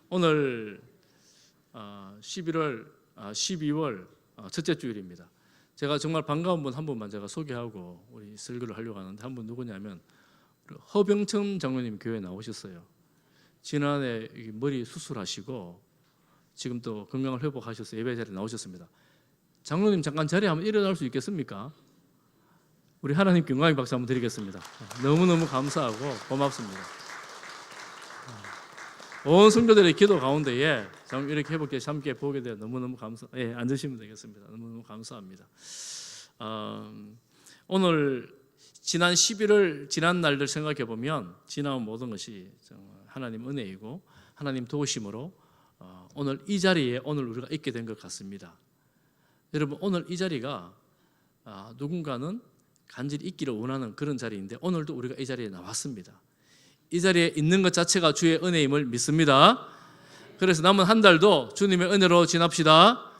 오늘 12월 첫째 주일입니다. 제가 정말 반가운 분 한 분만 제가 소개하고 우리 설교를 하려고 하는데, 한 분 누구냐면 허병천 장로님 교회에 나오셨어요. 지난해 머리 수술하시고 지금 또 건강을 회복하셔서 예배 자리에 나오셨습니다. 장로님 잠깐 자리에 한번 일어날 수 있겠습니까? 우리 하나님께 영광의 박수 한번 드리겠습니다. 너무너무 감사하고 고맙습니다. 온 성도들의 기도 가운데에 이렇게 회복해 함께 보게 되어 너무너무 앉으시면 되겠습니다. 너무너무 감사합니다. 오늘 지난 11월 지난 날들 생각해 보면 지나온 모든 것이 하나님 은혜이고 하나님 도우심으로 오늘 이 자리에 오늘 우리가 있게 된 것 같습니다. 여러분, 오늘 이 자리가 누군가는 간절히 있기를 원하는 그런 자리인데 오늘도 우리가 이 자리에 나왔습니다. 이 자리에 있는 것 자체가 주의 은혜임을 믿습니다. 그래서 남은 한 달도 주님의 은혜로 지납시다.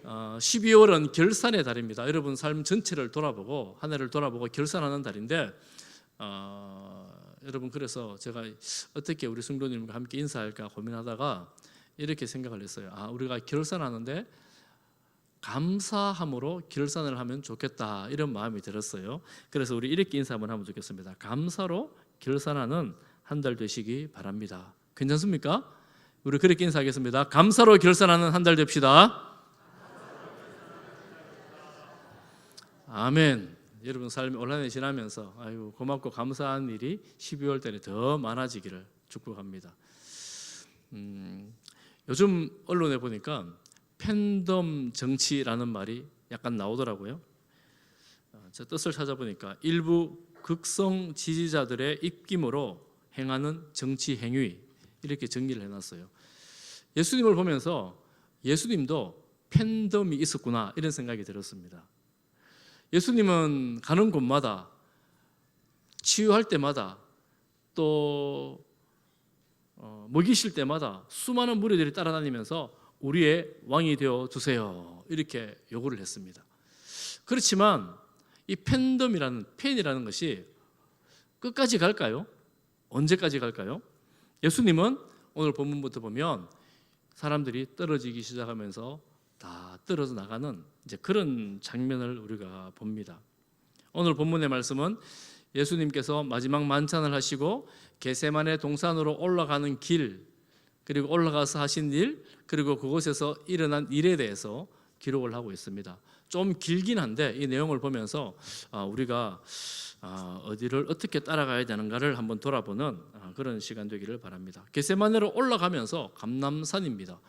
12월은 결산의 달입니다. 여러분 삶 전체를 돌아보고 한 해를 돌아보고 결산하는 달인데 여러분, 그래서 제가 어떻게 우리 성도님과 함께 인사할까 고민하다가 이렇게 생각을 했어요. 우리가 결산하는데 감사함으로 결산을 하면 좋겠다, 이런 마음이 들었어요. 그래서 우리 이렇게 인사 한번 하면 좋겠습니다. 감사로 결산하는 한 달 되시기 바랍니다. 괜찮습니까? 우리 그렇게 인사하겠습니다. 감사로 결산하는 한 달 됩시다. 아멘. 여러분 삶이 온난해 지나면서 고맙고 감사한 일이 12월 달에 더 많아지기를 축복합니다. 요즘 언론에 보니까 팬덤 정치라는 말이 약간 나오더라고요. 제 뜻을 찾아보니까 일부 극성 지지자들의 입김으로 행하는 정치 행위, 이렇게 정리를 해놨어요. 예수님을 보면서 예수님도 팬덤이 있었구나, 이런 생각이 들었습니다. 예수님은 가는 곳마다, 치유할 때마다, 또 먹이실 때마다 수많은 무리들이 따라다니면서 우리의 왕이 되어 주세요, 이렇게 요구를 했습니다. 그렇지만 이 팬이라는 것이 끝까지 갈까요? 언제까지 갈까요? 예수님은 오늘 본문부터 보면 사람들이 떨어지기 시작하면서 다 떨어져 나가는 이제 그런 장면을 우리가 봅니다. 오늘 본문의 말씀은 예수님께서 마지막 만찬을 하시고 겟세마네 동산으로 올라가는 길, 그리고 올라가서 하신 일, 그리고 그곳에서 일어난 일에 대해서 기록을 하고 있습니다. 좀 길긴 한데 이 내용을 보면서 우리가 어디를 어떻게 따라가야 되는가를 한번 돌아보는 그런 시간 되기를 바랍니다. 겟세마네로 올라가면서 감람산입니다.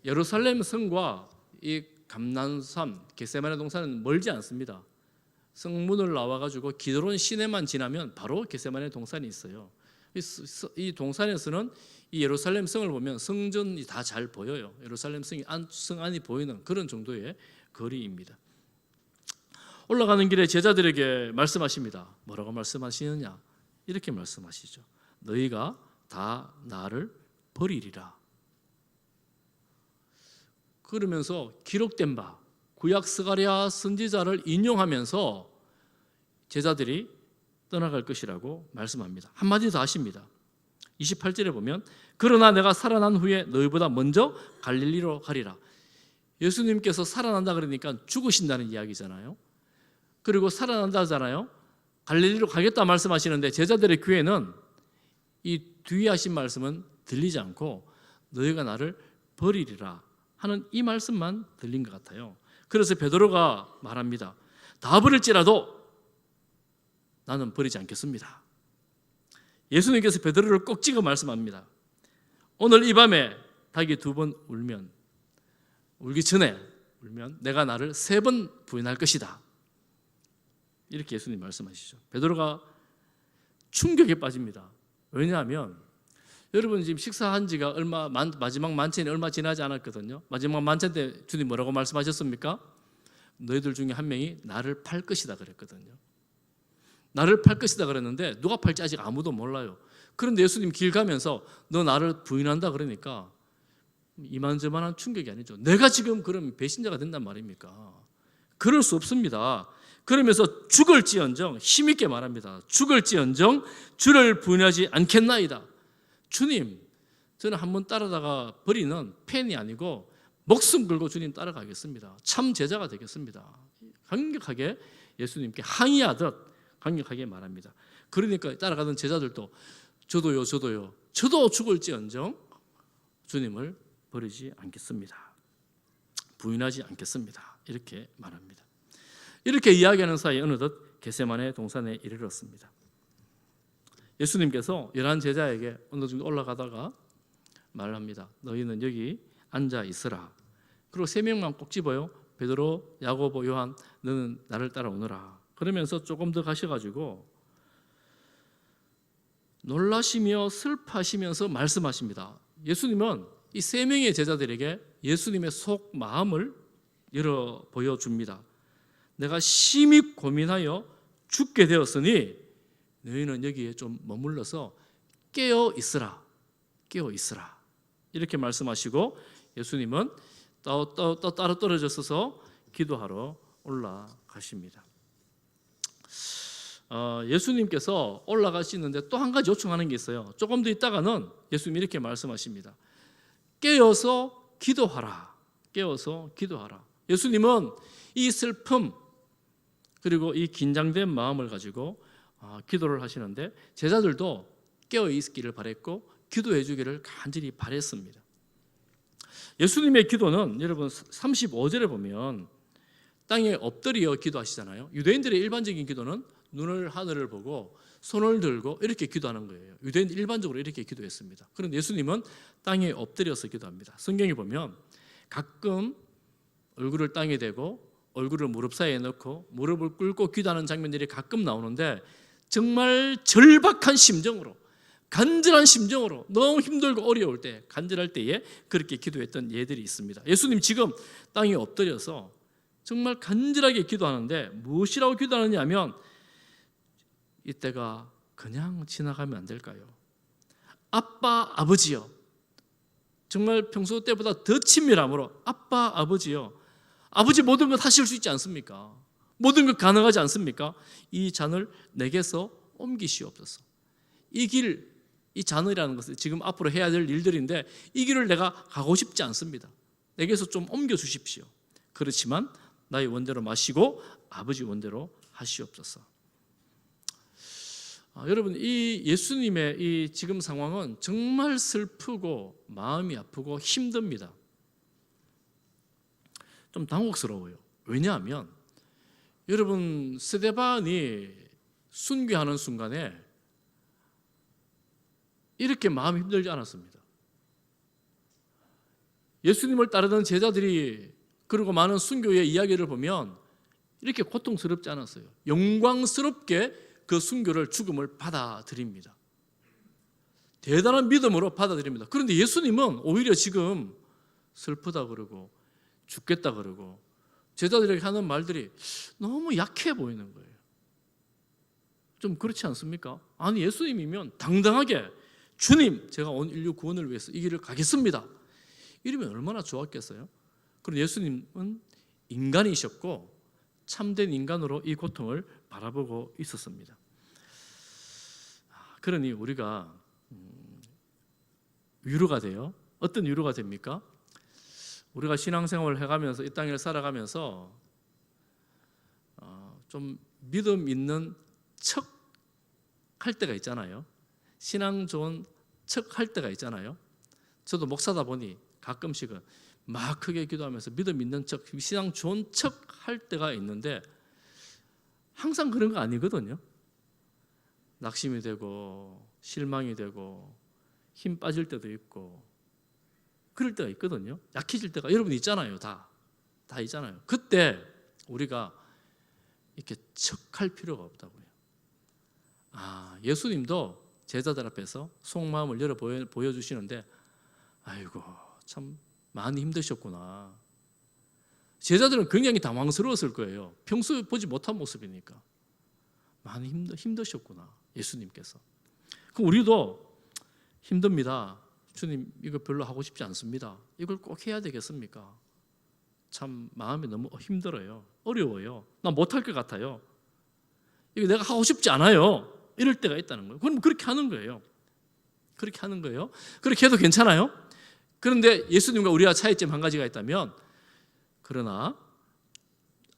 예루살렘 성과 이 감람산, 겟세마네 동산은 멀지 않습니다. 성문을 나와가지고 기드론 시내만 지나면 바로 겟세마네 동산이 있어요. 이 동산에서는 이 예루살렘 성을 보면 성전이 다 잘 보여요. 예루살렘 성 안이 보이는 그런 정도의 거리입니다. 올라가는 길에 제자들에게 말씀하십니다. 뭐라고 말씀하시느냐? 이렇게 말씀하시죠. 너희가 다 나를 버리리라. 그러면서 기록된 바 구약 스가랴 선지자를 인용하면서 제자들이 떠나갈 것이라고 말씀합니다. 한마디 더 하십니다. 28절에 보면 그러나 내가 살아난 후에 너희보다 먼저 갈릴리로 가리라. 예수님께서 살아난다 그러니까 죽으신다는 이야기잖아요. 그리고 살아난다 하잖아요. 갈릴리로 가겠다 말씀하시는데 제자들의 귀에는 이 뒤에 하신 말씀은 들리지 않고 너희가 나를 버리리라 하는 이 말씀만 들린 것 같아요. 그래서 베드로가 말합니다. 다 버릴지라도 나는 버리지 않겠습니다. 예수님께서 베드로를 꼭 찍어 말씀합니다. 오늘 이 밤에 닭이 2번 울기 전에 내가 나를 3번 부인할 것이다. 이렇게 예수님 말씀하시죠. 베드로가 충격에 빠집니다. 왜냐하면 여러분 지금 식사한 지가 마지막 만찬이 얼마 지나지 않았거든요. 마지막 만찬 때 주님 뭐라고 말씀하셨습니까? 너희들 중에 한 명이 나를 팔 것이다 그랬거든요. 나를 팔 것이다 그랬는데 누가 팔지 아직 아무도 몰라요. 그런데 예수님 길 가면서 너 나를 부인한다 그러니까 이만저만한 충격이 아니죠. 내가 지금 그럼 배신자가 된단 말입니까? 그럴 수 없습니다. 그러면서 죽을지언정 힘있게 말합니다. 죽을지언정 주를 부인하지 않겠나이다. 주님, 저는 한번 따르다가 버리는 팬이 아니고 목숨 걸고 주님 따라가겠습니다. 참 제자가 되겠습니다. 강력하게 예수님께 항의하듯 강력하게 말합니다. 그러니까 따라가던 제자들도 저도요, 저도 죽을지언정 주님을 버리지 않겠습니다. 부인하지 않겠습니다. 이렇게 말합니다. 이렇게 이야기하는 사이 어느덧 겟세마네 동산에 이르렀습니다. 예수님께서 11 제자에게 어느 정도 올라가다가 말합니다. 너희는 여기 앉아 있으라. 그리고 3명만 꼭 집어요. 베드로, 야고보, 요한, 너는 나를 따라오너라. 그러면서 조금 더 가셔가지고 놀라시며 슬퍼하시면서 말씀하십니다. 예수님은 이 3명의 제자들에게 예수님의 속 마음을 열어 보여줍니다. 내가 심히 고민하여 죽게 되었으니 너희는 여기에 좀 머물러서 깨어 있으라. 깨어 있으라. 이렇게 말씀하시고 예수님은 따로 떨어져서 기도하러 올라가십니다. 예수님께서 올라가시는데 또 한 가지 요청하는 게 있어요. 조금 더 있다가는 예수님이 이렇게 말씀하십니다. 깨어서 기도하라. 깨어서 기도하라. 예수님은 이 슬픔 그리고 이 긴장된 마음을 가지고 기도를 하시는데 제자들도 깨어 있기를 바랬고 기도해 주기를 간절히 바랬습니다. 예수님의 기도는 여러분 35절에 보면 땅에 엎드려 기도하시잖아요. 유대인들의 일반적인 기도는 눈을 하늘을 보고 손을 들고 이렇게 기도하는 거예요. 유대인들 일반적으로 이렇게 기도했습니다. 그런데 예수님은 땅에 엎드려서 기도합니다. 성경에 보면 가끔 얼굴을 땅에 대고 얼굴을 무릎 사이에 넣고 무릎을 꿇고 기도하는 장면들이 가끔 나오는데 정말 절박한 심정으로 간절한 심정으로 너무 힘들고 어려울 때 간절할 때에 그렇게 기도했던 예들이 있습니다. 예수님 지금 땅에 엎드려서 정말 간절하게 기도하는데 무엇이라고 기도하느냐 하면 이때가 그냥 지나가면 안 될까요? 아빠 아버지요, 정말 평소 때보다 더 친밀함으로 아빠 아버지요, 아버지 모든 것 하실 수 있지 않습니까? 모든 것 가능하지 않습니까? 이 잔을 내게서 옮기시옵소서. 이 길, 이 잔이라는 것은 지금 앞으로 해야 될 일들인데 이 길을 내가 가고 싶지 않습니다. 내게서 좀 옮겨주십시오. 그렇지만 나의 원대로 마시고 아버지 원대로 하시옵소서. 여러분, 이 예수님의 이 지금 상황은 정말 슬프고 마음이 아프고 힘듭니다. 좀 당혹스러워요. 왜냐하면 여러분, 스데반이 순교하는 순간에 이렇게 마음이 힘들지 않았습니다. 예수님을 따르던 제자들이 그리고 많은 순교의 이야기를 보면 이렇게 고통스럽지 않았어요. 영광스럽게 그 순교를 죽음을 받아들입니다. 대단한 믿음으로 받아들입니다. 그런데 예수님은 오히려 지금 슬프다 그러고 죽겠다 그러고 제자들에게 하는 말들이 너무 약해 보이는 거예요. 좀 그렇지 않습니까? 아니, 예수님이면 당당하게 주님, 제가 온 인류 구원을 위해서 이 길을 가겠습니다. 이러면 얼마나 좋았겠어요? 그런데 예수님은 인간이셨고 참된 인간으로 이 고통을 바라보고 있었습니다. 그러니 우리가 위로가 돼요. 어떤 위로가 됩니까? 우리가 신앙생활을 해가면서 이 땅을 살아가면서 좀 믿음 있는 척 할 때가 있잖아요. 신앙 좋은 척 할 때가 있잖아요. 저도 목사다 보니 가끔씩은 막 크게 기도하면서 믿음 있는 척, 신앙 좋은 척 할 때가 있는데 항상 그런 거 아니거든요. 낙심이 되고 실망이 되고 힘 빠질 때도 있고 그럴 때가 있거든요. 약해질 때가 여러분 있잖아요. 다 있잖아요. 그때 우리가 이렇게 척할 필요가 없다고요. 예수님도 제자들 앞에서 속마음을 열어 보여주시는데 아이고 참 많이 힘드셨구나. 제자들은 굉장히 당황스러웠을 거예요. 평소에 보지 못한 모습이니까. 많이 힘드셨구나, 예수님께서. 그럼 우리도 힘듭니다. 주님, 이거 별로 하고 싶지 않습니다. 이걸 꼭 해야 되겠습니까? 참 마음이 너무 힘들어요. 어려워요. 나 못할 것 같아요. 이거 내가 하고 싶지 않아요. 이럴 때가 있다는 거예요. 그럼 그렇게 하는 거예요. 그렇게 하는 거예요. 그렇게 해도 괜찮아요. 그런데 예수님과 우리와 차이점 한 가지가 있다면, 그러나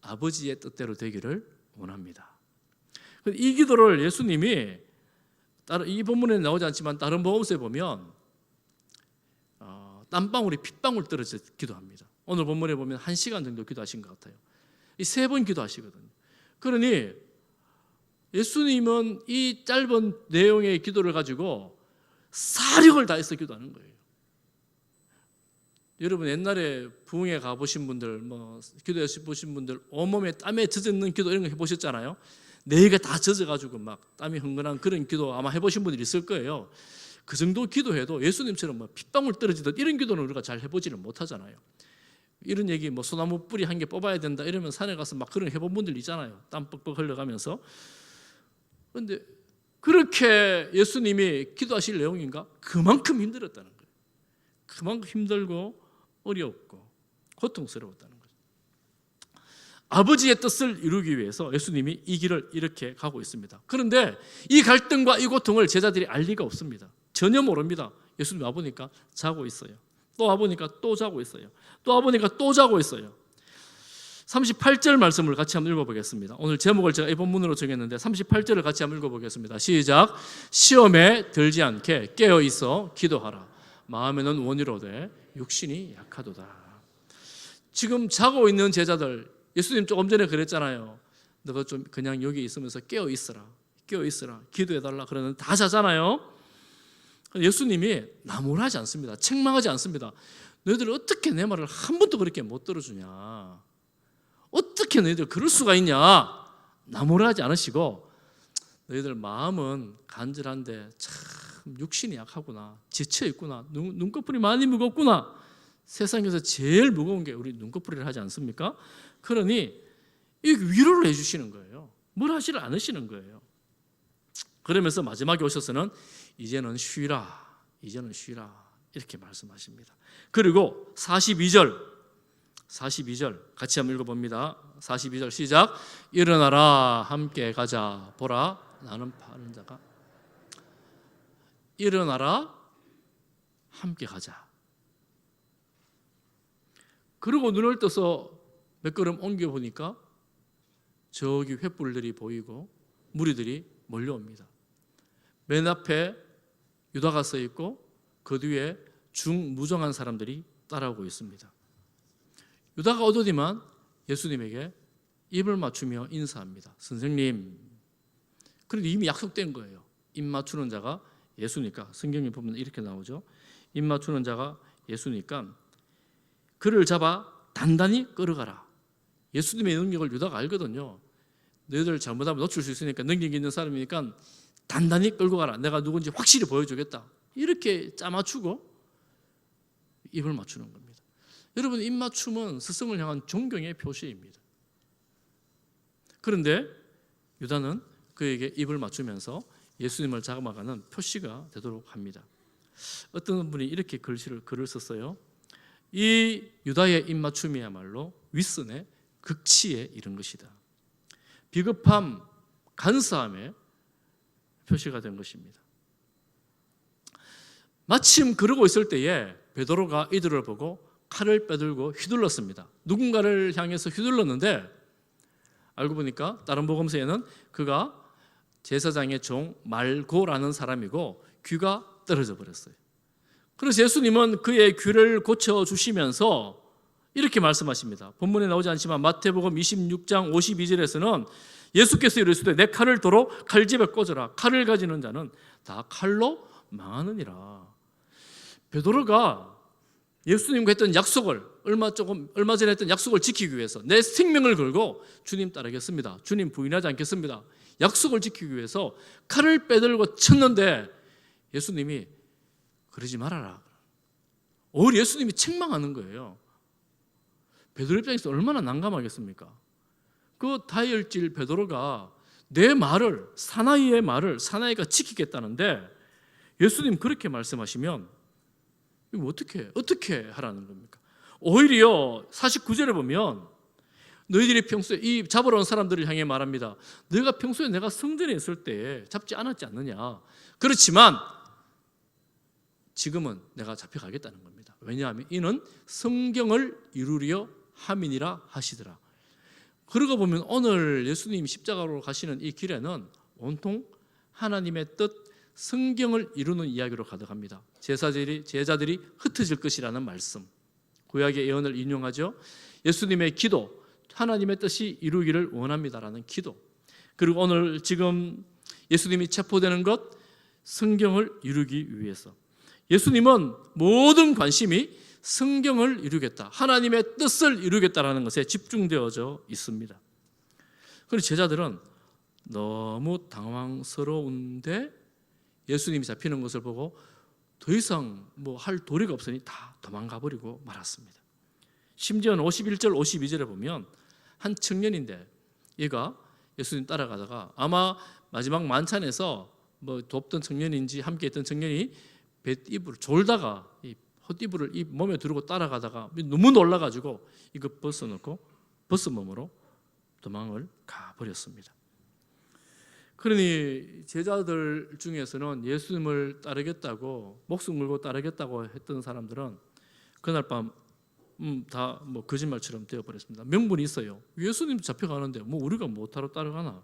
아버지의 뜻대로 되기를 원합니다. 이 기도를 예수님이 이 본문에 나오지 않지만 다른 복음서에 보면 땀방울이 핏방울 떨어져 기도합니다. 오늘 본문에 보면 1시간 정도 기도하신 것 같아요. 이 3번 기도하시거든요. 그러니 예수님은 이 짧은 내용의 기도를 가지고 사력을 다해서 기도하는 거예요. 여러분 옛날에 부흥회 가보신 분들, 기도해 보신 분들 온몸에 땀에 젖어있는 기도 이런 거 해보셨잖아요. 뇌가 다 젖어가지고 막 땀이 흥건한 그런 기도 아마 해보신 분들이 있을 거예요. 그 정도 기도해도 예수님처럼 핏방울 떨어지듯 이런 기도는 우리가 잘 해보지를 못하잖아요. 이런 얘기 소나무 뿌리 한 개 뽑아야 된다 이러면 산에 가서 막 그런 해본 분들 있잖아요. 땀 뻑뻑 흘러가면서. 그런데 그렇게 예수님이 기도하실 내용인가? 그만큼 힘들었다는 거예요. 그만큼 힘들고 어렵고 고통스러웠다는 거죠. 아버지의 뜻을 이루기 위해서 예수님이 이 길을 이렇게 가고 있습니다. 그런데 이 갈등과 이 고통을 제자들이 알 리가 없습니다. 전혀 모릅니다. 예수님 와보니까 자고 있어요. 또 와보니까 또 자고 있어요. 또 와보니까 또 자고 있어요. 38절 말씀을 같이 한번 읽어보겠습니다. 오늘 제목을 제가 이 본문으로 정했는데 38절을 같이 한번 읽어보겠습니다. 시작. 시험에 들지 않게 깨어있어 기도하라. 마음에는 원이로되 육신이 약하도다. 지금 자고 있는 제자들, 예수님 조금 전에 그랬잖아요. 너가 좀 그냥 여기 있으면서 깨어있어라, 깨어있어라, 기도해달라. 그러는 다 자잖아요. 예수님이 나무라지 않습니다. 책망하지 않습니다. 너희들 어떻게 내 말을 한 번도 그렇게 못 들어주냐, 어떻게 너희들 그럴 수가 있냐, 나무라지 않으시고 너희들 마음은 간절한데 참 육신이 약하구나, 지쳐있구나, 눈꺼풀이 많이 무겁구나. 세상에서 제일 무거운 게 우리 눈꺼풀이를 하지 않습니까? 그러니 이 위로를 해주시는 거예요. 뭘 하지를 않으시는 거예요. 그러면서 마지막에 오셔서는 이제는 쉬라, 이제는 쉬라 이렇게 말씀하십니다. 그리고 42절 같이 한번 읽어봅니다. 42절 시작. 일어나라 함께 가자. 보라 나는 파는 자가. 일어나라 함께 가자. 그리고 눈을 떠서 몇 걸음 옮겨보니까 저기 횃불들이 보이고 무리들이 몰려옵니다. 맨 앞에 유다가 서 있고 그 뒤에 중무정한 사람들이 따라오고 있습니다. 유다가 오더니만 예수님에게 입을 맞추며 인사합니다. 선생님. 그런데 이미 약속된 거예요. 입 맞추는 자가 예수니까. 성경에 보면 이렇게 나오죠. 입 맞추는 자가 예수니까 그를 잡아 단단히 끌어가라. 예수님의 능력을 유다가 알거든요. 너희들 잘못하면 놓칠 수 있으니까 능력 있는 사람이니까 단단히 끌고 가라. 내가 누군지 확실히 보여주겠다. 이렇게 짜맞추고 입을 맞추는 겁니다. 여러분, 입 맞춤은 스승을 향한 존경의 표시입니다. 그런데 유다는 그에게 입을 맞추면서 예수님을 잡아가는 표시가 되도록 합니다. 어떤 분이 이렇게 글을 썼어요. 이 유다의 입맞춤이야말로 윗선의 극치에 이른 것이다. 비겁함, 간사함의 표시가 된 것입니다. 마침 그러고 있을 때에 베드로가 이들을 보고 칼을 빼들고 휘둘렀습니다. 누군가를 향해서 휘둘렀는데 알고 보니까 다른 복음서에는 그가 제사장의 종 말고라는 사람이고 귀가 떨어져 버렸어요. 그래서 예수님은 그의 귀를 고쳐주시면서 이렇게 말씀하십니다. 본문에 나오지 않지만 마태복음 26장 52절에서는 예수께서 이르시되 내 칼을 도로 칼집에 꽂으라. 칼을 가지는 자는 다 칼로 망하느니라. 베드로가 예수님과 했던 약속을 얼마 전에 했던 약속을 지키기 위해서 내 생명을 걸고 주님 따르겠습니다, 주님 부인하지 않겠습니다, 약속을 지키기 위해서 칼을 빼들고 쳤는데 예수님이 그러지 말아라. 오히려 예수님이 책망하는 거예요. 베드로 입장에서 얼마나 난감하겠습니까? 그 다혈질 베드로가 내 말을, 사나이가 지키겠다는데 예수님 그렇게 말씀하시면 이거 어떻게 하라는 겁니까? 오히려 49절에 보면 너희들이 평소에 이 잡으러 온 사람들을 향해 말합니다. 너희가 평소에 내가 성전에 있을 때 잡지 않았지 않느냐? 그렇지만 지금은 내가 잡혀가겠다는 겁니다. 왜냐하면 이는 성경을 이루려 함이니라 하시더라. 그러고 보면 오늘 예수님 십자가로 가시는 이 길에는 온통 하나님의 뜻, 성경을 이루는 이야기로 가득합니다. 제자들이 흩어질 것이라는 말씀, 구약의 예언을 인용하죠. 예수님의 기도, 하나님의 뜻이 이루기를 원합니다라는 기도. 그리고 오늘 지금 예수님이 체포되는 것, 성경을 이루기 위해서. 예수님은 모든 관심이 성경을 이루겠다, 하나님의 뜻을 이루겠다라는 것에 집중되어져 있습니다. 그리고 제자들은 너무 당황스러운데 예수님이 잡히는 것을 보고 더 이상 할 도리가 없으니 다 도망가 버리고 말았습니다. 심지어는 51절 52절에 보면 한 청년인데 얘가 예수님 따라가다가 아마 마지막 만찬에서 돕던 청년인지 함께 했던 청년이 뱃이불을 졸다가 이 헛이불을 이 몸에 두르고 따라가다가 너무 놀라가지고 이거 벗어놓고 벗은 몸으로 도망을 가버렸습니다. 그러니 제자들 중에서는 예수님을 따르겠다고 목숨 걸고 따르겠다고 했던 사람들은 그날 밤 다 거짓말처럼 되어버렸습니다. 명분이 있어요. 예수님 잡혀가는데 우리가 못하러 따라가나?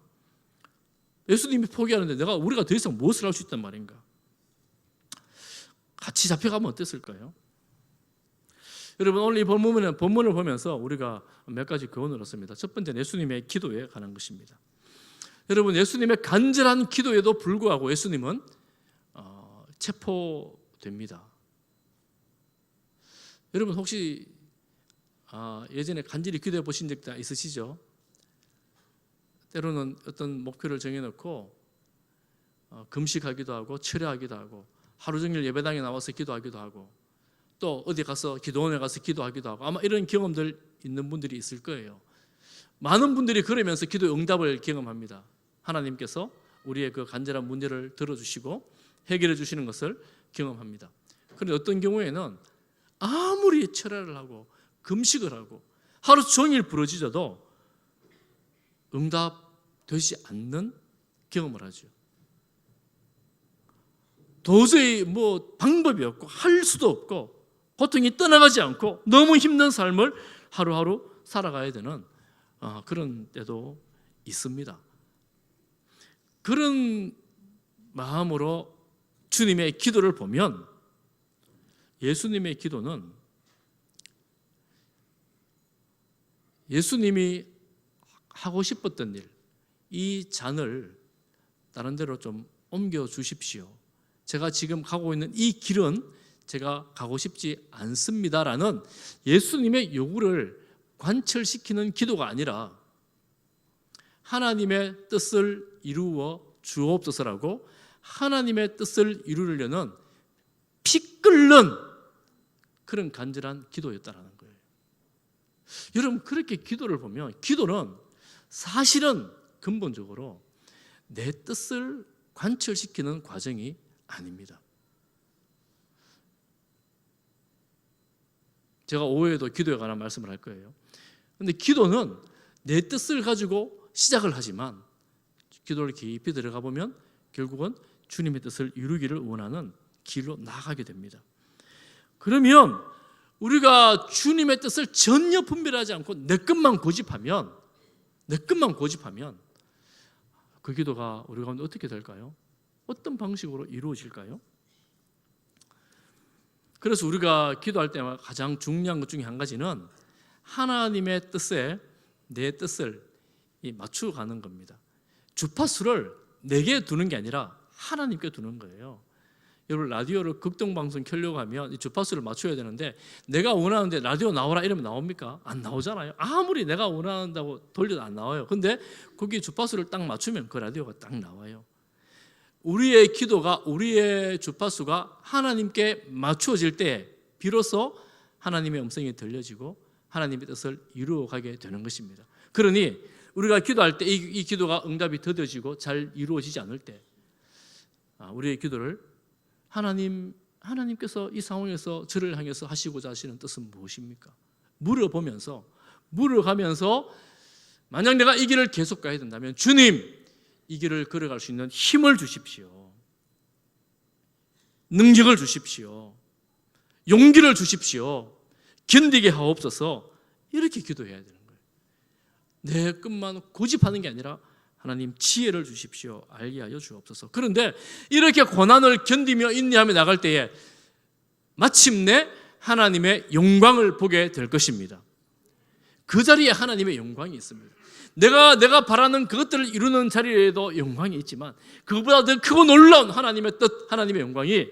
예수님이 포기하는데 우리가 더 이상 무엇을 할 수 있단 말인가? 같이 잡혀가면 어땠을까요? 여러분, 오늘 이 본문을 보면서 우리가 몇 가지 교훈을 얻습니다. 첫 번째는 예수님의 기도에 관한 것입니다. 여러분, 예수님의 간절한 기도에도 불구하고 예수님은 체포됩니다. 여러분 혹시 예전에 간절히 기도해 보신 적 있으시죠? 때로는 어떤 목표를 정해놓고 금식하기도 하고 철야하기도 하고 하루 종일 예배당에 나와서 기도하기도 하고 또 어디 가서 기도원에 가서 기도하기도 하고 아마 이런 경험들 있는 분들이 있을 거예요. 많은 분들이 그러면서 기도의 응답을 경험합니다. 하나님께서 우리의 그 간절한 문제를 들어주시고 해결해 주시는 것을 경험합니다. 그런데 어떤 경우에는 아무리 철야를 하고 금식을 하고 하루 종일 부르짖어도 응답되지 않는 경험을 하죠. 도저히 방법이 없고 할 수도 없고 고통이 떠나가지 않고 너무 힘든 삶을 하루하루 살아가야 되는 그런 때도 있습니다. 그런 마음으로 주님의 기도를 보면 예수님의 기도는 예수님이 하고 싶었던 일, 이 잔을 다른 데로 좀 옮겨 주십시오. 제가 지금 가고 있는 이 길은 제가 가고 싶지 않습니다라는 예수님의 요구를 관철시키는 기도가 아니라 하나님의 뜻을 이루어 주옵소서라고 하나님의 뜻을 이루려는 피 끓는 그런 간절한 기도였다라는 거예요. 여러분, 그렇게 기도를 보면 기도는 사실은 근본적으로 내 뜻을 관철시키는 과정이 아닙니다. 제가 오후에도 기도에 관한 말씀을 할 거예요. 그런데 기도는 내 뜻을 가지고 시작을 하지만 기도를 깊이 들어가 보면 결국은 주님의 뜻을 이루기를 원하는 길로 나가게 됩니다. 그러면 우리가 주님의 뜻을 전혀 분별하지 않고 내 것만 고집하면 그 기도가 우리 가운데 어떻게 될까요? 어떤 방식으로 이루어질까요? 그래서 우리가 기도할 때마다 가장 중요한 것 중에 한 가지는 하나님의 뜻에 내 뜻을 맞추어가는 겁니다. 주파수를 내게 두는 게 아니라 하나님께 두는 거예요. 여러분, 라디오를 극동방송 켜려고 하면 이 주파수를 맞춰야 되는데 내가 원하는데 라디오 나오라 이러면 나옵니까? 안 나오잖아요. 아무리 내가 원한다고 돌려도 안 나와요. 근데 거기 주파수를 딱 맞추면 그 라디오가 딱 나와요. 우리의 기도가, 우리의 주파수가 하나님께 맞추어질 때 비로소 하나님의 음성이 들려지고 하나님의 뜻을 이루어가게 되는 것입니다. 그러니 우리가 기도할 때 이 기도가 응답이 더뎌지고 잘 이루어지지 않을 때 우리의 기도를 하나님께서 이 상황에서 저를 향해서 하시고자 하시는 뜻은 무엇입니까? 물어가면서 만약 내가 이 길을 계속 가야 된다면 주님, 이 길을 걸어갈 수 있는 힘을 주십시오. 능력을 주십시오. 용기를 주십시오. 견디게 하옵소서. 이렇게 기도해야 되는 거예요. 내 것만 고집하는 게 아니라 하나님 지혜를 주십시오. 알게 하여 주옵소서. 그런데 이렇게 고난을 견디며 인내하며 나갈 때에 마침내 하나님의 영광을 보게 될 것입니다. 그 자리에 하나님의 영광이 있습니다. 내가 바라는 그것들을 이루는 자리에도 영광이 있지만 그것보다 더 크고 놀라운 하나님의 뜻, 하나님의 영광이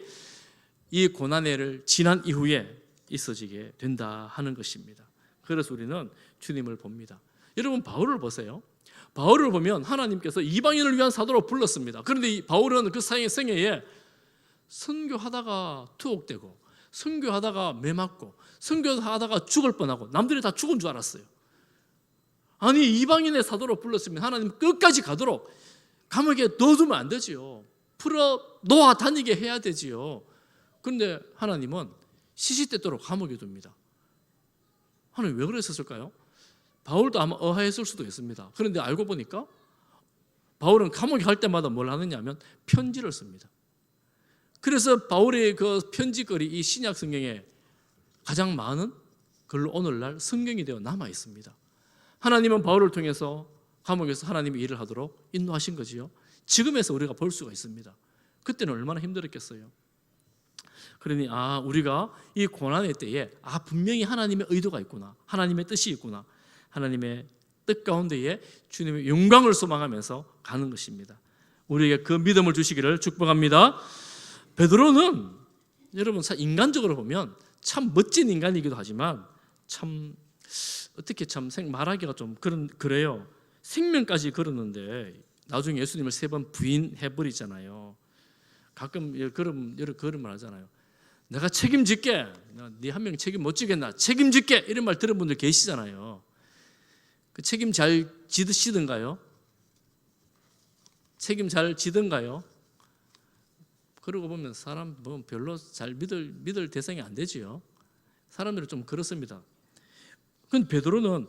이 고난을 지난 이후에 있어지게 된다 하는 것입니다. 그래서 우리는 주님을 봅니다. 여러분, 바울을 보세요. 바울을 보면 하나님께서 이방인을 위한 사도로 불렀습니다. 그런데 이 바울은 그 생애에 선교하다가 투옥되고 선교하다가 매맞고 선교하다가 죽을 뻔하고 남들이 다 죽은 줄 알았어요. 아니, 이방인의 사도로 불렀으면 하나님 끝까지 가도록 감옥에 넣어두면 안 되지요. 풀어 놓아 다니게 해야 되지요. 그런데 하나님은 시시때때로 감옥에 둡니다. 하나님 왜 그랬었을까요? 바울도 아마 의아했을 수도 있습니다. 그런데 알고 보니까 바울은 감옥에 갈 때마다 뭘 하느냐 하면 편지를 씁니다. 그래서 바울의 그 편지거리, 이 신약 성경에 가장 많은 글로 오늘날 성경이 되어 남아 있습니다. 하나님은 바울을 통해서 감옥에서 하나님이 일을 하도록 인도하신 거지요. 지금에서 우리가 볼 수가 있습니다. 그때는 얼마나 힘들었겠어요. 그러니 우리가 이 고난의 때에 분명히 하나님의 의도가 있구나, 하나님의 뜻이 있구나, 하나님의 뜻 가운데에 주님의 영광을 소망하면서 가는 것입니다. 우리에게 그 믿음을 주시기를 축복합니다. 베드로는 여러분 인간적으로 보면 참 멋진 인간이기도 하지만 참 어떻게 참 말하기가 좀 그래요. 생명까지 걸었는데 나중에 예수님을 3번 부인해버리잖아요. 가끔 그런 말 하잖아요. 내가 책임질게. 네 한 명 책임 못 지겠나? 책임질게. 이런 말 들은 분들 계시잖아요. 그 책임 잘 지시던가요? 책임 잘 지던가요? 그러고 보면 사람 별로 잘 믿을 대상이 안 되지요. 사람들이 좀 그렇습니다. 근데 베드로는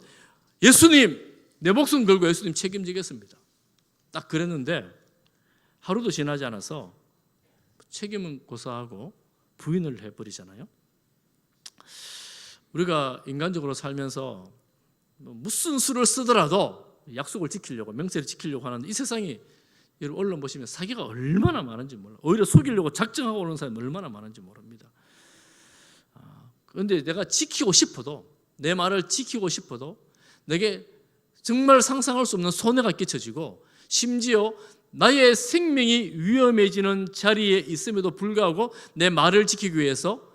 예수님, 내 목숨 걸고 예수님 책임지겠습니다. 딱 그랬는데 하루도 지나지 않아서 책임은 고사하고 부인을 해버리잖아요. 우리가 인간적으로 살면서 무슨 수를 쓰더라도 약속을 지키려고, 명세를 지키려고 하는 이 세상이, 여러분 언론 보시면 사기가 얼마나 많은지 몰라요. 오히려 속이려고 작정하고 오는 사람이 얼마나 많은지 모릅니다. 그런데 내가 지키고 싶어도, 내 말을 지키고 싶어도 내게 정말 상상할 수 없는 손해가 끼쳐지고 심지어 나의 생명이 위험해지는 자리에 있음에도 불구하고 내 말을 지키기 위해서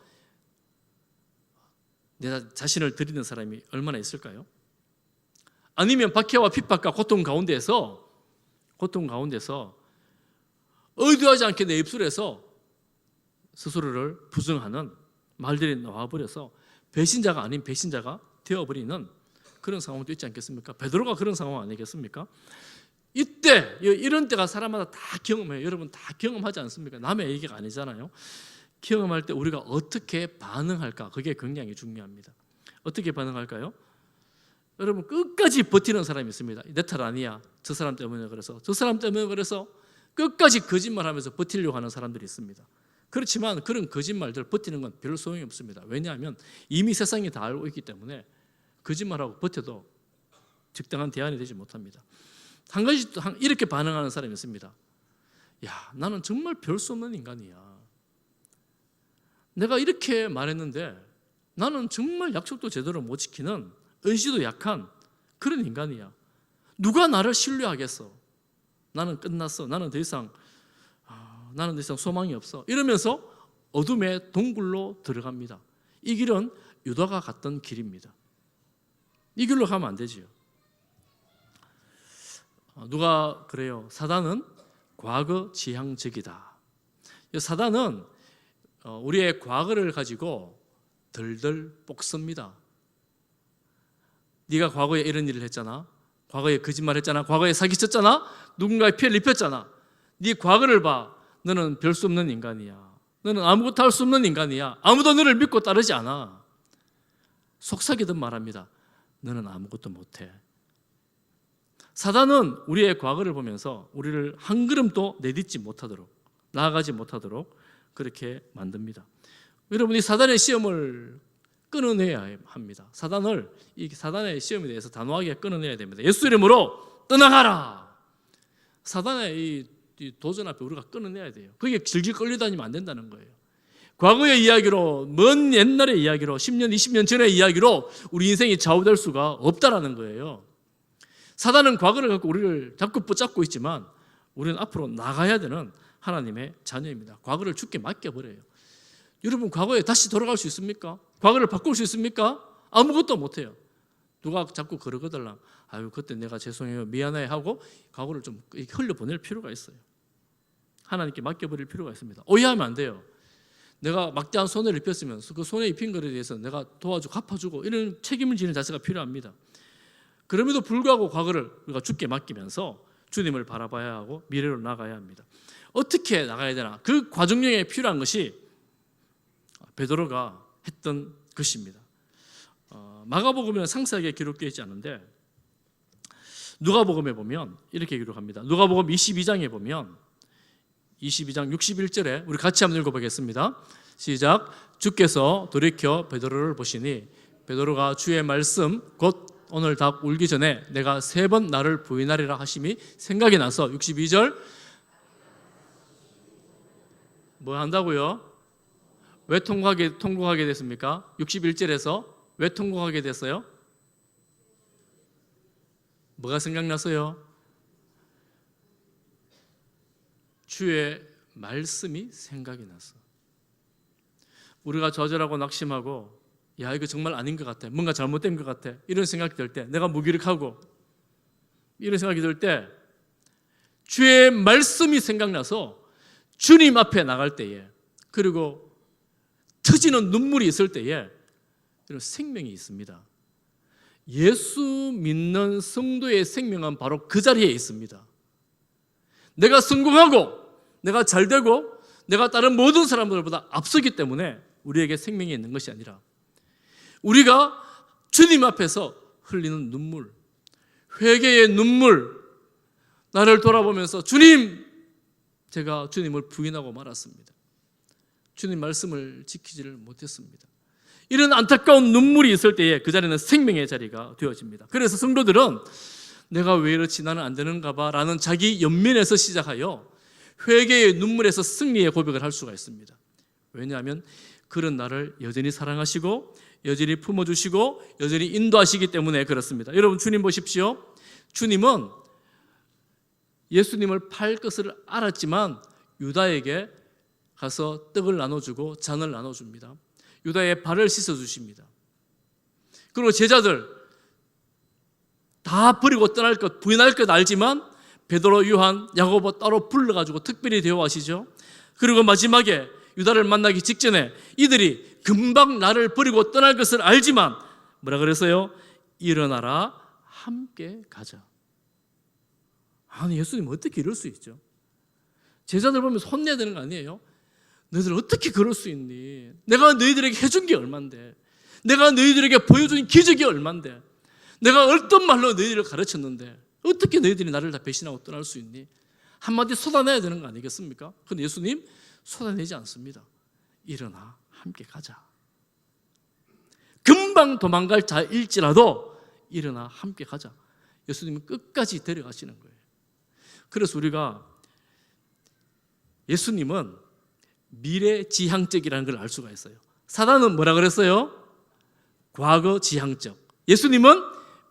내 자신을 드리는 사람이 얼마나 있을까요? 아니면 박해와 핍박과 고통 가운데서 의도하지 않게 내 입술에서 스스로를 부정하는 말들이 나와버려서 배신자가 아닌 배신자가 되어버리는 그런 상황도 있지 않겠습니까? 베드로가 그런 상황 아니겠습니까? 이때 이런 때가 사람마다 다 경험해요. 여러분 다 경험하지 않습니까? 남의 얘기가 아니잖아요. 경험할 때 우리가 어떻게 반응할까? 그게 굉장히 중요합니다. 어떻게 반응할까요? 여러분 끝까지 버티는 사람이 있습니다. 내 탓 아니야. 저 사람 때문에 그래서, 저 사람 때문에 그래서 끝까지 거짓말하면서 버티려고 하는 사람들이 있습니다. 그렇지만 그런 거짓말들 버티는 건 별 소용이 없습니다. 왜냐하면 이미 세상이 다 알고 있기 때문에 거짓말하고 버텨도 적당한 대안이 되지 못합니다. 한 가지 이렇게 반응하는 사람이 있습니다. 야, 나는 정말 별 수 없는 인간이야. 내가 이렇게 말했는데 나는 정말 약속도 제대로 못 지키는, 의지도 약한 그런 인간이야. 누가 나를 신뢰하겠어? 나는 끝났어. 나는 더 이상 소망이 없어. 이러면서 어둠의 동굴로 들어갑니다. 이 길은 유다가 갔던 길입니다. 이 길로 가면 안 되지요. 누가 그래요? 사단은 과거 지향적이다. 사단은 우리의 과거를 가지고 덜덜 볶습니다. 네가 과거에 이런 일을 했잖아. 과거에 거짓말했잖아. 과거에 사기쳤잖아. 누군가에 피해를 입혔잖아. 네 과거를 봐. 너는 별 수 없는 인간이야. 너는 아무것도 할 수 없는 인간이야. 아무도 너를 믿고 따르지 않아. 속삭이듯 말합니다. 너는 아무것도 못해. 사단은 우리의 과거를 보면서 우리를 한 걸음도 내딛지 못하도록, 나아가지 못하도록 그렇게 만듭니다. 여러분이 사단의 시험을 끊어내야 합니다. 사단의 시험에 대해서 단호하게 끊어내야 됩니다. 예수 이름으로 떠나가라. 사단의 이 도전 앞에 우리가 끊어내야 돼요. 그게 질질 끌려다니면 안 된다는 거예요. 과거의 이야기로, 먼 옛날의 이야기로, 10년, 20년 전의 이야기로 우리 인생이 좌우될 수가 없다라는 거예요. 사단은 과거를 갖고 우리를 자꾸 붙잡고 있지만 우리는 앞으로 나가야 되는 하나님의 자녀입니다. 과거를 주께 맡겨버려요. 여러분, 과거에 다시 돌아갈 수 있습니까? 과거를 바꿀 수 있습니까? 아무것도 못해요. 누가 자꾸 그러거들랑 아유 그때 내가 죄송해요 미안해 하고 과거를 좀 흘려보낼 필요가 있어요. 하나님께 맡겨버릴 필요가 있습니다. 오해하면 안 돼요. 내가 막대한 손해를 입혔으면 그 손해 입힌 것에 대해서 내가 도와주고 갚아주고 이런 책임을 지는 자세가 필요합니다. 그럼에도 불구하고 과거를 우리가 주께 맡기면서 주님을 바라봐야 하고 미래로 나가야 합니다. 어떻게 나가야 되나? 그 과정에 필요한 것이 베드로가 했던 것입니다. 마가복음에는 상세하게 기록되어 있지 않은데 누가복음에 보면 이렇게 기록합니다. 누가복음 22장에 보면 22장 61절에 우리 같이 한번 읽어보겠습니다. 시작. 주께서 돌이켜 베드로를 보시니 베드로가 주의 말씀 곧 오늘 닭 울기 전에 내가 3번 나를 부인하리라 하심이 생각이 나서 62절 뭐 한다고요? 왜 통곡하게 됐습니까? 61절에서 왜 통곡하게 됐어요? 뭐가 생각나서요? 주의 말씀이 생각이 나서. 우리가 좌절하고 낙심하고 야 이거 정말 아닌 것 같아, 뭔가 잘못된 것 같아 이런 생각이 들 때, 내가 무기력하고 이런 생각이 들 때 주의 말씀이 생각나서 주님 앞에 나갈 때에, 그리고 터지는 눈물이 있을 때에 이런 생명이 있습니다. 예수 믿는 성도의 생명은 바로 그 자리에 있습니다. 내가 성공하고 내가 잘되고 내가 다른 모든 사람들보다 앞서기 때문에 우리에게 생명이 있는 것이 아니라 우리가 주님 앞에서 흘리는 눈물, 회개의 눈물, 나를 돌아보면서 주님, 제가 주님을 부인하고 말았습니다. 주님 말씀을 지키지를 못했습니다. 이런 안타까운 눈물이 있을 때에 그 자리는 생명의 자리가 되어집니다. 그래서 성도들은 내가 왜 이렇지 나는 안 되는가 봐 라는 자기 연민에서 시작하여 회개의 눈물에서 승리의 고백을 할 수가 있습니다. 왜냐하면 그런 나를 여전히 사랑하시고 여전히 품어주시고 여전히 인도하시기 때문에 그렇습니다. 여러분, 주님 보십시오. 주님은 예수님을 팔 것을 알았지만 유다에게 가서 떡을 나눠주고 잔을 나눠줍니다. 유다의 발을 씻어주십니다. 그리고 제자들 다 버리고 떠날 것, 부인할 것 알지만 베드로, 요한, 야고보 따로 불러가지고 특별히 대우하시죠. 그리고 마지막에 유다를 만나기 직전에 이들이 금방 나를 버리고 떠날 것을 알지만 뭐라 그랬어요? 일어나라, 함께 가자. 아니, 예수님 어떻게 이럴 수 있죠? 제자들 보면서 혼내야 되는 거 아니에요? 너희들 어떻게 그럴 수 있니? 내가 너희들에게 해준 게 얼만데, 내가 너희들에게 보여준 기적이 얼만데, 내가 어떤 말로 너희들을 가르쳤는데 어떻게 너희들이 나를 다 배신하고 떠날 수 있니? 한마디 쏟아내야 되는 거 아니겠습니까? 그런데 예수님 쏟아내지 않습니다. 일어나, 함께 가자. 금방 도망갈 자일지라도 일어나, 함께 가자. 예수님은 끝까지 데려가시는 거예요. 그래서 우리가 예수님은 미래지향적이라는 걸 알 수가 있어요. 사단은 뭐라 그랬어요? 과거지향적. 예수님은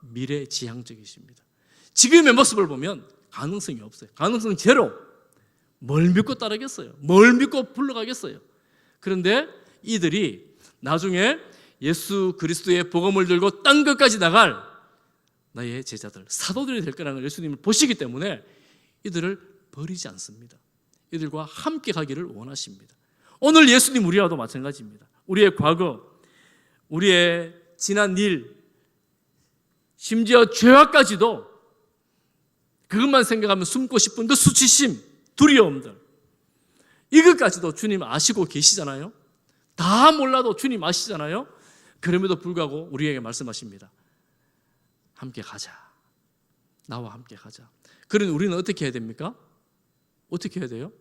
미래지향적이십니다. 지금의 모습을 보면 가능성이 없어요. 가능성 제로. 뭘 믿고 따르겠어요? 뭘 믿고 불러가겠어요? 그런데 이들이 나중에 예수 그리스도의 복음을 들고 딴 것까지 나갈 나의 제자들, 사도들이 될 거라는 걸 예수님을 보시기 때문에 이들을 버리지 않습니다. 이들과 함께 가기를 원하십니다. 오늘 예수님 우리와도 마찬가지입니다. 우리의 과거, 우리의 지난 일, 심지어 죄악까지도 그것만 생각하면 숨고 싶은 그 수치심, 두려움들, 이것까지도 주님 아시고 계시잖아요. 다 몰라도 주님 아시잖아요. 그럼에도 불구하고 우리에게 말씀하십니다. 함께 가자. 나와 함께 가자. 그러니 우리는 어떻게 해야 됩니까? 어떻게 해야 돼요?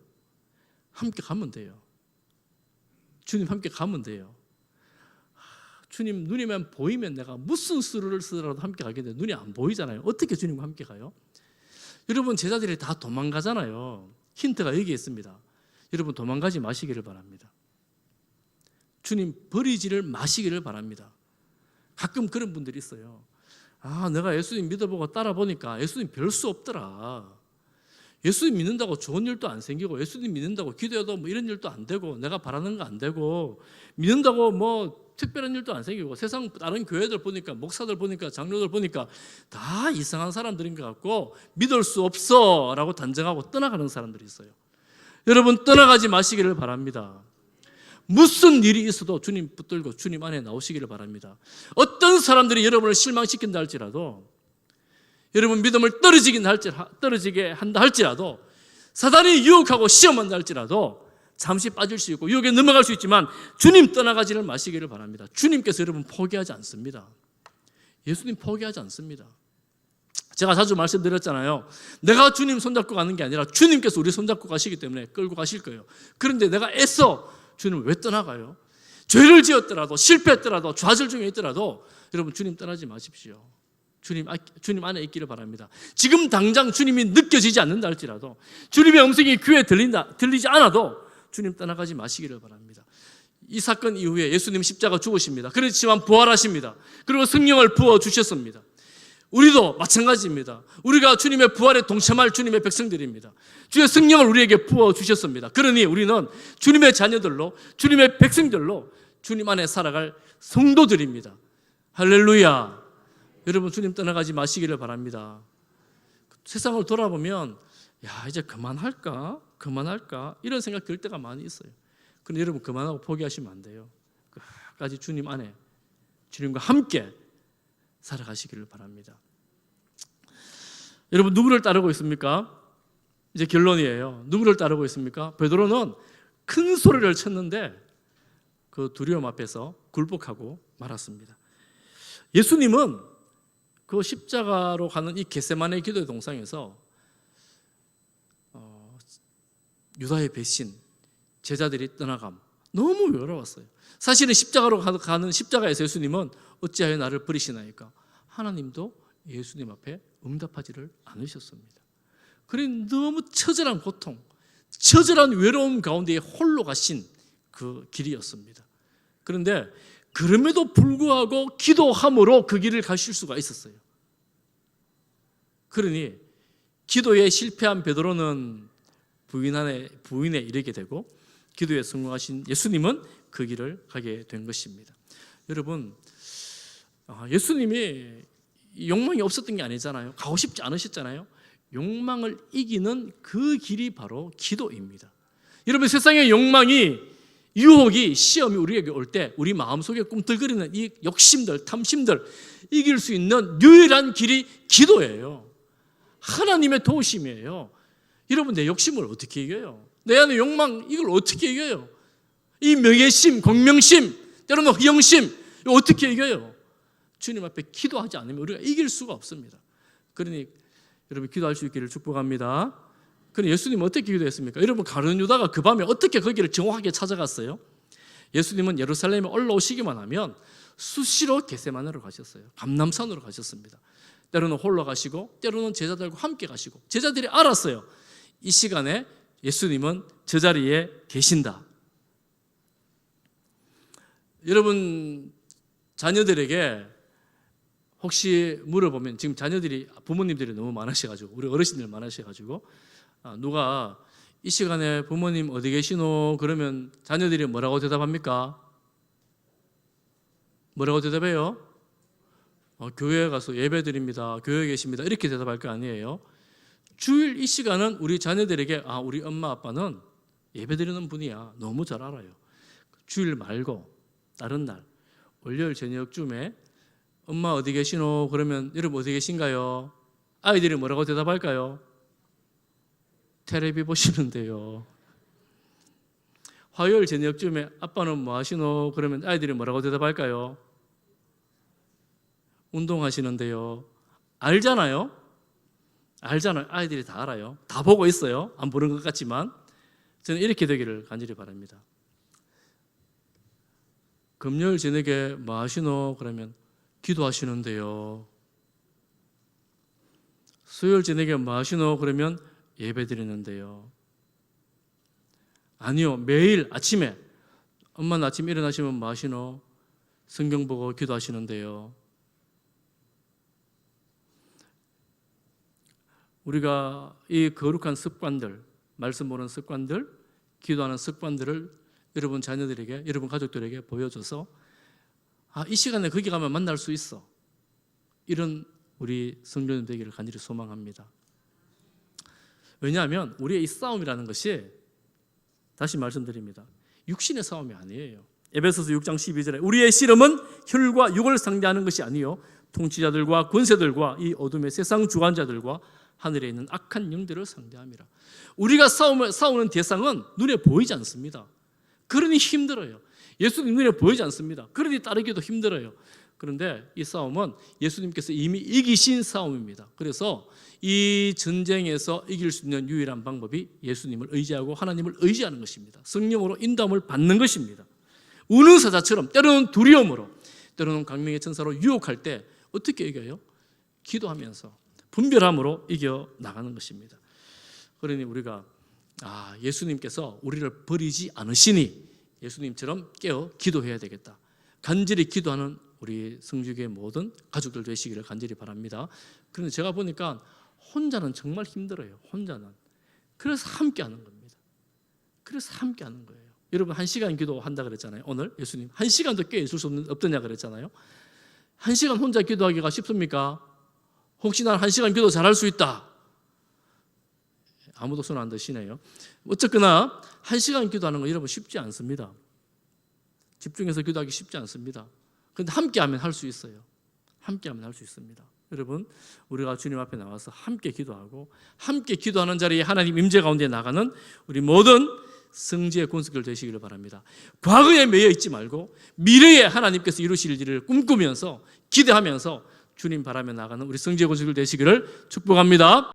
함께 가면 돼요. 주님 함께 가면 돼요. 주님 눈이만 보이면 내가 무슨 수를 쓰더라도 함께 가겠는데 눈이 안 보이잖아요. 어떻게 주님과 함께 가요? 여러분 제자들이 다 도망가잖아요. 힌트가 여기에 있습니다. 여러분 도망가지 마시기를 바랍니다. 주님 버리지를 마시기를 바랍니다. 가끔 그런 분들이 있어요. 내가 예수님 믿어보고 따라보니까 예수님 별 수 없더라. 예수님 믿는다고 좋은 일도 안 생기고, 예수님 믿는다고 기도해도 뭐 이런 일도 안 되고, 내가 바라는 거 안 되고, 믿는다고 뭐 특별한 일도 안 생기고, 세상 다른 교회들 보니까, 목사들 보니까, 장로들 보니까 다 이상한 사람들인 것 같고 믿을 수 없어 라고 단정하고 떠나가는 사람들이 있어요. 여러분 떠나가지 마시기를 바랍니다. 무슨 일이 있어도 주님 붙들고 주님 안에 나오시기를 바랍니다. 어떤 사람들이 여러분을 실망시킨다 할지라도, 여러분 믿음을 떨어지게 한다 할지라도, 사단이 유혹하고 시험한다 할지라도 잠시 빠질 수 있고 유혹에 넘어갈 수 있지만 주님 떠나가지를 마시기를 바랍니다. 주님께서 여러분 포기하지 않습니다. 예수님 포기하지 않습니다. 제가 자주 말씀드렸잖아요. 내가 주님 손잡고 가는 게 아니라 주님께서 우리 손잡고 가시기 때문에 끌고 가실 거예요. 그런데 내가 애써 주님을 왜 떠나가요? 죄를 지었더라도, 실패했더라도, 좌절 중에 있더라도 여러분 주님 떠나지 마십시오. 주님 안에 있기를 바랍니다. 지금 당장 주님이 느껴지지 않는다 할지라도, 주님의 음성이 귀에 들리지 않아도 주님 떠나가지 마시기를 바랍니다. 이 사건 이후에 예수님 십자가 죽으십니다. 그렇지만 부활하십니다. 그리고 성령을 부어주셨습니다. 우리도 마찬가지입니다. 우리가 주님의 부활에 동참할 주님의 백성들입니다. 주의 성령을 우리에게 부어주셨습니다. 그러니 우리는 주님의 자녀들로, 주님의 백성들로 주님 안에 살아갈 성도들입니다. 할렐루야. 여러분 주님 떠나가지 마시기를 바랍니다. 세상을 돌아보면 이제 그만할까 이런 생각 들 때가 많이 있어요. 그런데 여러분 그만하고 포기하시면 안 돼요. 끝까지 주님 안에 주님과 함께 살아가시기를 바랍니다. 여러분 누구를 따르고 있습니까? 이제 결론이에요. 누구를 따르고 있습니까? 베드로는 큰 소리를 쳤는데 그 두려움 앞에서 굴복하고 말았습니다. 예수님은 그 십자가로 가는 이 겟세마네 기도의 동상에서 유다의 배신, 제자들이 떠나감 너무 외로웠어요. 사실은 십자가로 가는 십자가에서 예수님은 어찌하여 나를 버리시나이까? 하나님도 예수님 앞에 응답하지를 않으셨습니다. 그러니 너무 처절한 고통, 처절한 외로움 가운데 홀로 가신 그 길이었습니다. 그런데 그럼에도 불구하고 기도함으로 그 길을 가실 수가 있었어요. 그러니 기도에 실패한 베드로는 부인에 이르게 되고, 기도에 성공하신 예수님은 그 길을 가게 된 것입니다. 여러분, 예수님이 욕망이 없었던 게 아니잖아요. 가고 싶지 않으셨잖아요. 욕망을 이기는 그 길이 바로 기도입니다. 여러분, 세상의 욕망이, 유혹이, 시험이 우리에게 올 때 우리 마음속에 꿈틀거리는 이 욕심들, 탐심들 이길 수 있는 유일한 길이 기도예요. 하나님의 도우심이에요. 여러분, 내 욕심을 어떻게 이겨요? 내 안의 욕망, 이걸 어떻게 이겨요? 이 명예심, 공명심, 때로는 허영심, 이거 어떻게 이겨요? 주님 앞에 기도하지 않으면 우리가 이길 수가 없습니다. 그러니 여러분 기도할 수 있기를 축복합니다. 그럼 예수님은 어떻게 기도했습니까? 여러분, 가룟 유다가 그 밤에 어떻게 거기를 정확하게 찾아갔어요? 예수님은 예루살렘에 올라오시기만 하면 수시로 겟세마네로 가셨어요. 감람산으로 가셨습니다. 때로는 홀로 가시고 때로는 제자들과 함께 가시고, 제자들이 알았어요. 이 시간에 예수님은 저 자리에 계신다. 여러분, 자녀들에게 혹시 물어보면, 지금 자녀들이, 부모님들이 너무 많으셔가지고, 우리 어르신들 많으셔가지고, 누가 이 시간에 부모님 어디 계시노? 그러면 자녀들이 뭐라고 대답합니까? 뭐라고 대답해요? 교회에 가서 예배 드립니다. 교회에 계십니다. 이렇게 대답할 거 아니에요. 주일 이 시간은 우리 자녀들에게 우리 엄마 아빠는 예배 드리는 분이야. 너무 잘 알아요. 주일 말고 다른 날 월요일 저녁쯤에 엄마 어디 계시노? 그러면 여러분 어디 계신가요? 아이들이 뭐라고 대답할까요? 텔레비 보시는데요. 화요일 저녁쯤에 아빠는 뭐 하시노? 그러면 아이들이 뭐라고 대답할까요? 운동하시는데요. 알잖아요. 아이들이 다 알아요. 다 보고 있어요. 안 보는 것 같지만 저는 이렇게 되기를 간절히 바랍니다. 금요일 저녁에 뭐 하시노? 그러면 기도하시는데요. 수요일 저녁에 뭐 하시노? 그러면 예배 드리는데요. 아니요, 매일 아침에 엄마는 아침에 일어나시면 뭐 하시노? 성경 보고 기도하시는데요. 우리가 이 거룩한 습관들, 말씀 보는 습관들, 기도하는 습관들을 여러분 자녀들에게, 여러분 가족들에게 보여줘서 이 시간에 거기 가면 만날 수 있어. 이런 우리 성도님 되기를 간절히 소망합니다. 왜냐하면 우리의 이 싸움이라는 것이, 다시 말씀드립니다, 육신의 싸움이 아니에요. 에베소서 6장 12절에 우리의 씨름은 혈과 육을 상대하는 것이 아니요 통치자들과 권세들과 이 어둠의 세상 주관자들과 하늘에 있는 악한 영들을 상대함이라. 우리가 싸우는 대상은 눈에 보이지 않습니다. 그러니 힘들어요. 예수님 눈에 보이지 않습니다. 그러니 따르기도 힘들어요. 그런데 이 싸움은 예수님께서 이미 이기신 싸움입니다. 그래서 이 전쟁에서 이길 수 있는 유일한 방법이 예수님을 의지하고 하나님을 의지하는 것입니다. 성령으로 인도함을 받는 것입니다. 우는 사자처럼, 때로는 두려움으로, 때로는 강명의 천사로 유혹할 때 어떻게 이겨요? 기도하면서, 분별함으로 이겨나가는 것입니다. 그러니 우리가 예수님께서 우리를 버리지 않으시니 예수님처럼 깨어 기도해야 되겠다. 간절히 기도하는 우리 성주교의 모든 가족들 되시기를 간절히 바랍니다. 그런데 제가 보니까 혼자는 정말 힘들어요. 혼자는. 그래서 함께 하는 겁니다. 그래서 함께 하는 거예요. 여러분 1시간 기도한다 그랬잖아요. 오늘 예수님 1시간도 깨어 있을 수 없더냐 그랬잖아요. 1시간 혼자 기도하기가 쉽습니까? 혹시 난 1시간 기도 잘할 수 있다. 아무도 손 안 드시네요. 어쨌거나 1시간 기도하는 거 여러분 쉽지 않습니다. 집중해서 기도하기 쉽지 않습니다. 그런데 함께하면 할 수 있어요. 함께하면 할 수 있습니다. 여러분, 우리가 주님 앞에 나와서 함께 기도하고 함께 기도하는 자리에 하나님 임재 가운데 나가는 우리 모든 성지의 권속들 되시기를 바랍니다. 과거에 매여 있지 말고 미래에 하나님께서 이루실 일을 꿈꾸면서 기대하면서 주님 바라며 나가는 우리 성지의 권속들 되시기를 축복합니다.